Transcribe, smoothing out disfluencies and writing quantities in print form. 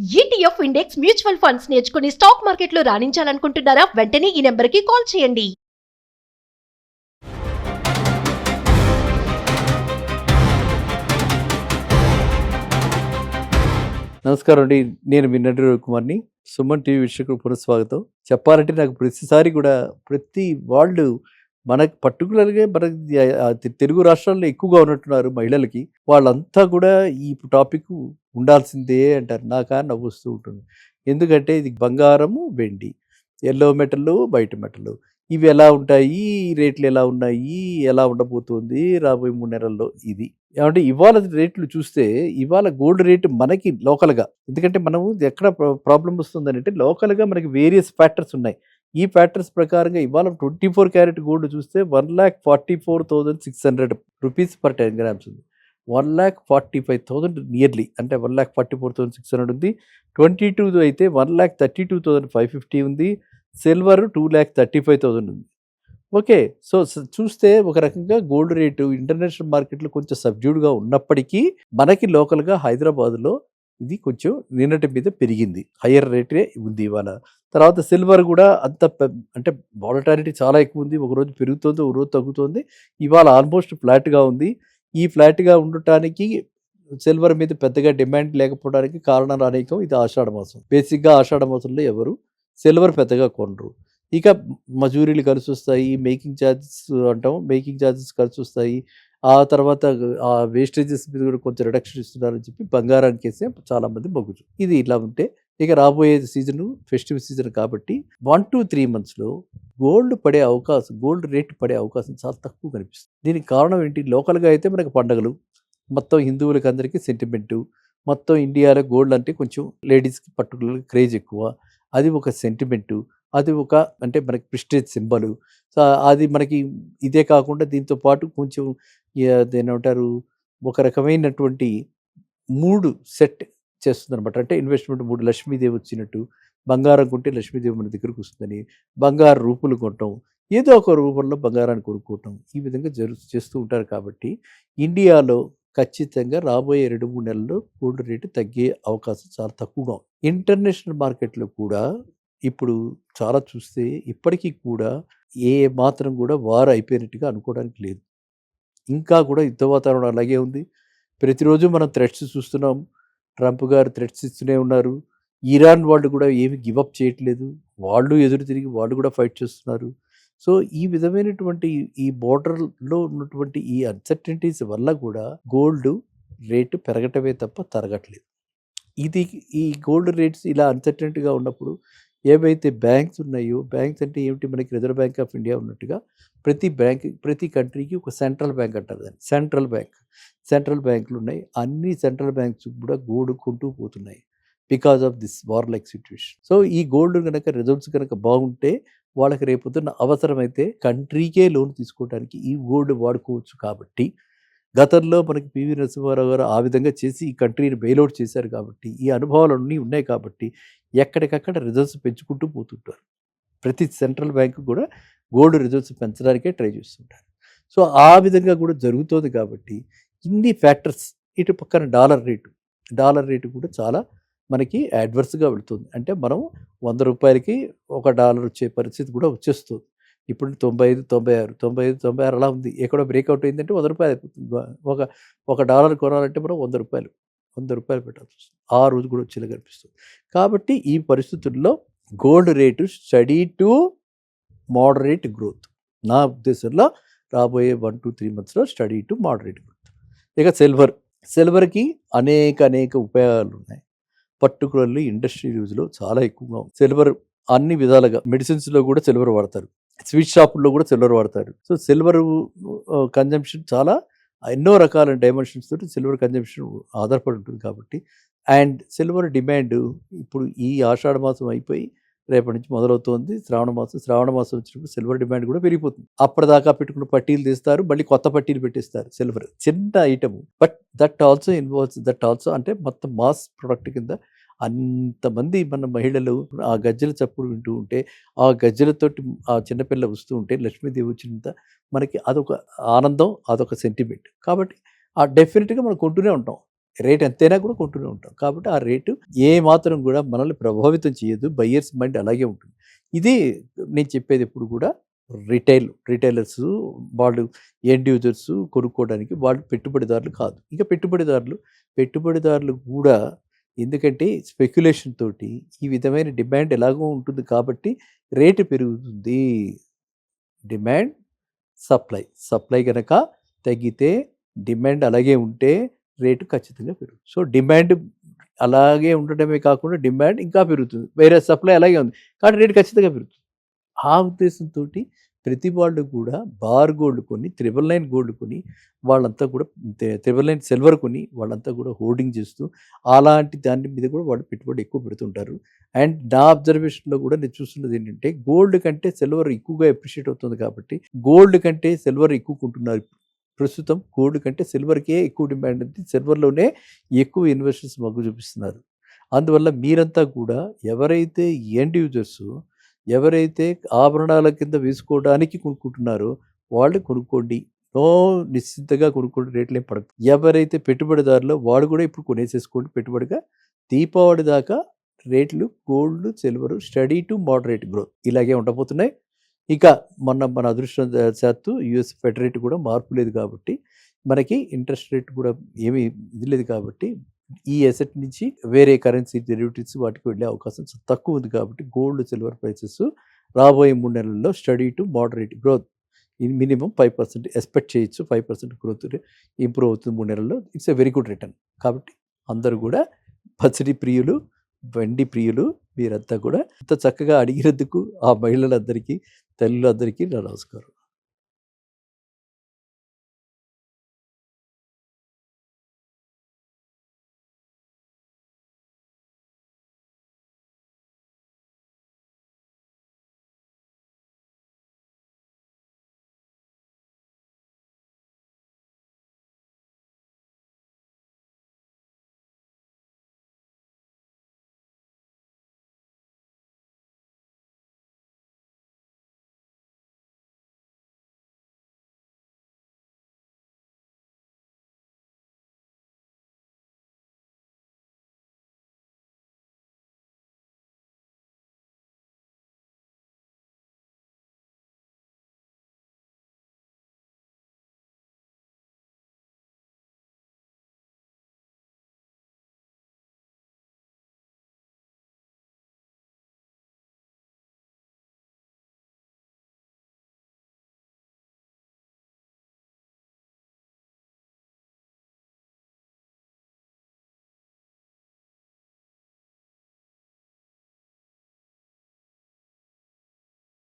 ETF index mutual funds నేర్చుకుని stock మార్కెట్లో రాణించాలనుకుంటున్నారా? వెంటనే ఈ నెంబర్కి కాల్ చేయండి. నమస్కారం అండి. నేను మీ నటి రవికుమార్ని. సుమన్ టీవీ వీక్షకులకు పునఃస్వాగతం. చెప్పాలంటే నాకు ప్రతిసారి కూడా ప్రతి వాళ్ళు మనకు పర్టికులర్గా మనకి తెలుగు రాష్ట్రాల్లో ఎక్కువగా ఉన్నట్టున్నారు మహిళలకి. వాళ్ళంతా కూడా ఈ టాపిక్ ఉండాల్సిందే అంటారు. నాకా నవ్వొస్తూ ఉంటుంది. ఎందుకంటే ఇది బంగారము, వెండి, ఎల్లో మెటల్, వైట్ మెటల్ ఇవి ఎలా ఉంటాయి, రేట్లు ఎలా ఉన్నాయి, ఎలా ఉండబోతుంది రాబోయే 3 నెలల్లో ఇది. ఏమంటే ఇవాళ రేట్లు చూస్తే ఇవాళ గోల్డ్ రేటు మనకి లోకల్గా, ఎందుకంటే మనము ఎక్కడ ప్రాబ్లం వస్తుందని అంటే లోకల్గా మనకి వేరియస్ ఫ్యాక్టర్స్ ఉన్నాయి. ఈ ఫ్యాక్టర్స్ ప్రకారంగా ఇవాళ 24 క్యారెట్ గోల్డ్ చూస్తే 1,44,600 రూపీస్ పర్ 10 గ్రామ్స్ ఉంది. 1,45,000 నియర్లీ, అంటే 1,44,600 ఉంది. 22 అయితే 1,32,550 ఉంది. సిల్వర్ 2,35,000 ఉంది. ఓకే. సో చూస్తే ఒక రకంగా గోల్డ్ రేటు ఇంటర్నేషనల్ మార్కెట్లో కొంచెం సబ్డ్యూడ్గా ఉన్నప్పటికీ మనకి లోకల్గా హైదరాబాద్లో ఇది కొంచెం నిన్నటి మీద పెరిగింది. హయ్యర్ రేటే ఉంది ఇవాళ. తర్వాత సిల్వర్ కూడా అంత అంటే వాలటాలిటీ చాలా ఎక్కువ ఉంది. ఒకరోజు పెరుగుతుంది, ఒక రోజు తగ్గుతుంది. ఇవాళ ఆల్మోస్ట్ ఫ్లాట్గా ఉంది. ఈ ఫ్లాట్గా ఉండటానికి సిల్వర్ మీద పెద్దగా డిమాండ్ లేకపోవడానికి కారణాలు అనేకం. ఇది ఆషాఢ మాసం. బేసిక్గా ఆషాఢ మాసంలో ఎవరు సిల్వర్ పెద్దగా కొనరు. ఇక మజూరీలు కలిసి వస్తాయి, మేకింగ్ ఛార్జెస్ అంటాం, మేకింగ్ ఛార్జెస్ కలిసి వస్తాయి. ఆ తర్వాత ఆ వేస్టేజెస్ మీద కూడా కొంచెం రిడక్షన్ ఇస్తున్నారని చెప్పి బంగారానికి వేసే చాలామంది మొగ్గు. ఇది ఇలా ఉంటే ఇక రాబోయే సీజను ఫెస్టివ్ సీజన్ కాబట్టి 1 to 3 మంత్స్లో గోల్డ్ రేట్ పడే అవకాశం చాలా తక్కువ కనిపిస్తుంది. దీనికి కారణం ఏంటి? లోకల్గా అయితే మనకు పండగలు, మొత్తం హిందువులకి అందరికీ సెంటిమెంటు, మొత్తం ఇండియాలో గోల్డ్ అంటే కొంచెం లేడీస్కి పర్టికులర్గా క్రేజ్ ఎక్కువ. అది ఒక సెంటిమెంటు, అది ఒక అంటే మనకి ప్రిస్టేజ్ సింబలు. సో అది మనకి ఇదే కాకుండా దీంతో పాటు కొంచెం ఏమంటారు, ఒక రకమైనటువంటి మూడు సెట్ చేస్తుంది అనమాట. అంటే ఇన్వెస్ట్మెంట్ మూడు, లక్ష్మీదేవి వచ్చినట్టు, బంగారం కొంటే లక్ష్మీదేవి మన దగ్గరకు వస్తుందని, బంగారు రూపులు కొనటం, ఏదో ఒక రూపంలో బంగారాన్ని కొనుక్కోవటం, ఈ విధంగా చేస్తూ ఉంటారు. కాబట్టి ఇండియాలో ఖచ్చితంగా రాబోయే 2-3 నెలల్లో గోల్డ్ రేటు తగ్గే అవకాశం చాలా తక్కువగా ఉంది. ఇంటర్నేషనల్ మార్కెట్లో కూడా ఇప్పుడు చాలా చూస్తే ఇప్పటికీ కూడా ఏ మాత్రం కూడా వార్ అయిపోయినట్టుగా అనుకోవడానికి లేదు. ఇంకా కూడా యుద్ధ వాతావరణం అలాగే ఉంది. ప్రతిరోజు మనం థ్రెట్స్ చూస్తున్నాం. ట్రంప్ గారు థ్రెట్స్ ఇస్తూనే ఉన్నారు. ఇరాన్ వాళ్ళు కూడా ఏమి గివప్ చేయట్లేదు. వాళ్ళు ఎదురు తిరిగి వాళ్ళు కూడా ఫైట్ చేస్తున్నారు. సో ఈ విధమైనటువంటి ఈ బోర్డర్లో ఉన్నటువంటి ఈ అన్సర్టనిటీస్ వల్ల కూడా గోల్డ్ రేటు పెరగటమే తప్ప తరగట్లేదు. ఈ గోల్డ్ రేట్స్ ఇలా అన్సర్టనిటీగా ఉన్నప్పుడు ఏవైతే బ్యాంక్స్ ఉన్నాయో, బ్యాంక్స్ అంటే ఏమిటి, మనకి రిజర్వ్ బ్యాంక్ ఆఫ్ ఇండియా ఉన్నట్టుగా ప్రతి కంట్రీకి ఒక సెంట్రల్ బ్యాంక్ అంటారు దాన్ని. సెంట్రల్ బ్యాంకులు ఉన్నాయి. అన్ని సెంట్రల్ బ్యాంక్స్ కూడా గోల్డ్ కొంటూ పోతున్నాయి because of this war like situation. So ఈ గోల్డ్ కనుక రిజల్ట్స్ కనుక బాగుంటే వాళ్ళకి రేపొద్దున్న అవసరమైతే కంట్రీకే లోన్ తీసుకోవడానికి ఈ గోల్డ్ వాడుకోవచ్చు. కాబట్టి గతంలో మనకి పివి నరసింహారావు గారు ఆ విధంగా చేసి ఈ కంట్రీని బెయిలౌట్ చేశారు. కాబట్టి ఈ అనుభవాలన్నీ ఉన్నాయి. కాబట్టి ఎక్కడికక్కడ రిజర్వ్స్ పెంచుకుంటూ పోతుంటారు. ప్రతి సెంట్రల్ బ్యాంకు కూడా గోల్డ్ రిజర్వ్స్ పెంచడానికే ట్రై చేస్తుంటారు. సో ఆ విధంగా కూడా జరుగుతుంది. కాబట్టి ఇన్ని ఫ్యాక్టర్స్, ఇటు పక్కన డాలర్ రేటు కూడా చాలా మనకి అడ్వర్స్గా వెళుతుంది. అంటే మనం 100 రూపాయలకి $1 వచ్చే పరిస్థితి కూడా వచ్చేస్తుంది. ఇప్పుడు 95, 96 అలా ఉంది. ఎక్కడో బ్రేక్అవుట్ అయిందంటే 100 రూపాయలు అయిపోతుంది. ఒక డాలర్ కొనాలంటే మనం 100 రూపాయలు పెట్టాల్సి వస్తుంది. ఆ రోజు కూడా వచ్చేలా కనిపిస్తుంది. కాబట్టి ఈ పరిస్థితుల్లో gold rate study to moderate growth. నా ఉద్దేశంలో రాబోయే 1 to 3 మంత్స్లో స్టడీ టు మోడరేట్ గ్రోత్. ఇక సిల్వర్కి అనేక ఉపయోగాలు ఉన్నాయి. పర్టికులర్లీ ఇండస్ట్రియల్ యూజ్లో చాలా ఎక్కువగా ఉంది. సిల్వర్ అన్ని విధాలుగా మెడిసిన్స్లో కూడా సిల్వర్ వాడతారు, స్వీట్ షాపుల్లో కూడా సిల్వర్ వాడతారు. సో సిల్వర్ కన్జంప్షన్ చాలా ఎన్నో రకాల డైమెన్షన్స్ తోటి సిల్వర్ కన్జంప్షన్ ఆధారపడి ఉంటుంది. కాబట్టి అండ్ సిల్వర్ డిమాండ్ ఇప్పుడు ఈ ఆషాఢ మాసం అయిపోయి రేపటి నుంచి మొదలవుతుంది. శ్రావణ మాసం వచ్చినప్పుడు సిల్వర్ డిమాండ్ కూడా పెరిగిపోతుంది. అప్పటిదాకా పెట్టుకున్న పట్టీలు తీస్తారు, మళ్ళీ కొత్త పట్టీలు పెట్టిస్తారు. సిల్వర్ చిన్న ఐటమ్, బట్ దట్ ఆల్సో అంటే మొత్తం మాస్ ప్రొడక్ట్ కింద అంతమంది మన మహిళలు ఆ గజ్జల చప్పుడు వింటూ ఉంటే, ఆ గజ్జలతోటి ఆ చిన్నపిల్ల వస్తూ ఉంటే, లక్ష్మీదేవి వచ్చినంత మనకి అదొక ఆనందం, అదొక సెంటిమెంట్. కాబట్టి డెఫినెట్గా మనం కొంటూనే ఉంటాం. రేట్ ఎంతైనా కూడా కొంటూనే ఉంటాం. కాబట్టి ఆ రేటు ఏ మాత్రం కూడా మనల్ని ప్రభావితం చేయదు. బయ్యర్స్ మైండ్ అలాగే ఉంటుంది. ఇది నేను చెప్పేది ఎప్పుడు కూడా రిటైలర్స్ వాళ్ళు ఎండ్ యూజర్స్ కొనుక్కోవడానికి వాళ్ళు పెట్టుబడిదారులు కాదు. ఇంకా పెట్టుబడిదారులు కూడా ఎందుకంటే స్పెక్యులేషన్ తోటి ఈ విధమైన డిమాండ్ ఎలాగో ఉంటుంది కాబట్టి రేటు పెరుగుతుంది. డిమాండ్ సప్లై కనుక తగ్గితే డిమాండ్ అలాగే ఉంటే రేటు ఖచ్చితంగా పెరుగుతుంది. సో డిమాండ్ అలాగే ఉండడమే కాకుండా డిమాండ్ ఇంకా పెరుగుతుంది. వేరే సప్లై అలాగే ఉంది కానీ రేటు ఖచ్చితంగా పెరుగుతుంది. ఆ ఉద్దేశంతో ప్రతి వాళ్ళు కూడా బార్ గోల్డ్ కొని 999 గోల్డ్ కొని వాళ్ళంతా కూడా 999 సిల్వర్ కొని వాళ్ళంతా కూడా హోల్డింగ్ చేస్తూ అలాంటి దాని మీద కూడా వాళ్ళు పెట్టుబడి ఎక్కువ పెడుతుంటారు. అండ్ నా అబ్జర్వేషన్లో కూడా నేను చూస్తున్నది ఏంటంటే గోల్డ్ కంటే సిల్వర్ ఎక్కువగా అప్రిషియేట్ అవుతుంది కాబట్టి గోల్డ్ కంటే సిల్వర్ ఎక్కువ కొంటున్నారు. ప్రస్తుతం గోల్డ్ కంటే సిల్వర్కే ఎక్కువ డిమాండ్ ఉంది. సిల్వర్లోనే ఎక్కువ ఇన్వెస్టర్స్ మొగ్గు చూపిస్తున్నారు. అందువల్ల మీరంతా కూడా ఎవరైతే ఎండ్ యూజర్స్ ఎవరైతే ఆభరణాల కింద వేసుకోవడానికి కొనుక్కుంటున్నారో వాళ్ళు కొనుక్కోండి. నిశ్చింతగా కొనుక్కోండి, రేట్లు ఏం పడదు. ఎవరైతే పెట్టుబడిదారులో వాళ్ళు కూడా ఇప్పుడు కొనేసేసుకోండి పెట్టుబడిగా. దీపావళి దాకా రేట్లు gold silver study to moderate growth ఇలాగే ఉండబోతున్నాయి. ఇక మన అదృష్టం శాత్తు యుఎస్ ఫెడ్ రేట్ కూడా మార్పు లేదు కాబట్టి మనకి ఇంట్రెస్ట్ రేట్ కూడా ఏమీ ఇది లేదు కాబట్టి ఈ అసెట్ నుంచి వేరే కరెన్సీ డెరివేటివ్స్ వాటికి వెళ్ళే అవకాశం తక్కువ ఉంది కాబట్టి గోల్డ్ సిల్వర్ ప్రైసెస్ రాబోయే 3 నెలల్లో study to moderate growth minimum 5% expect చేయొచ్చు. 5% గ్రోత్ ఇంప్రూవ్ అవుతుంది 3 నెలల్లో. It's a very good return. కాబట్టి అందరూ కూడా పసిడి ప్రియులు వెండి ప్రియులు మీరంతా కూడా ఇంత చక్కగా అడిగినందుకు ఆ మహిళలందరికీ తల్లులందరికీ నా నమస్కారం.